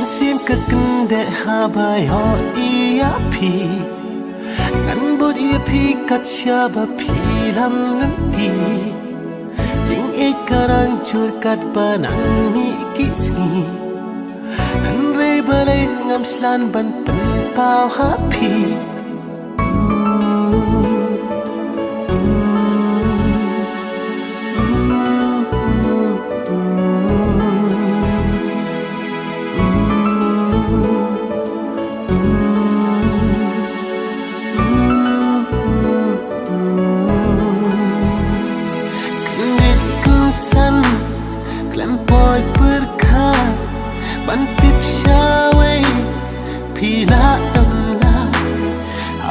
sim ka kende habayo iya pi ngan bot iya pi kat syaba pi lam lanti jing ikarang chur kat banang ni kisni nan rei balai ngam slan ban pen pau happy Klempoi berkah bantip syawai pila amla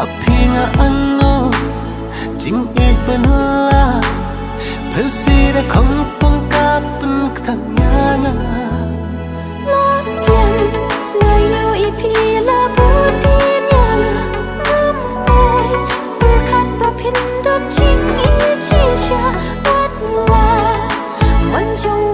api nga ano jing ik banla persida kong pangkapan katanyanga lasyan ngayon ipila butin yang nampay berkat bapindot jing ichisya batla manjong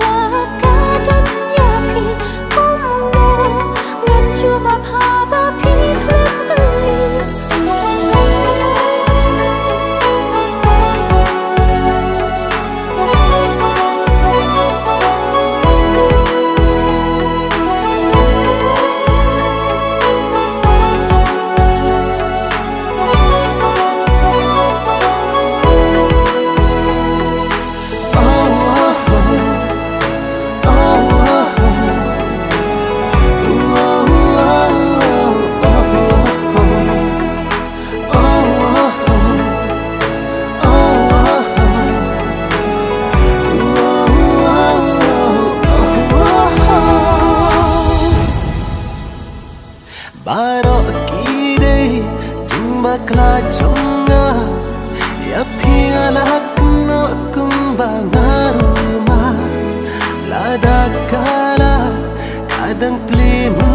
Baro kide jimba kla chonga ya pingala kuno kumbanga rumah lada kala kadang pelimu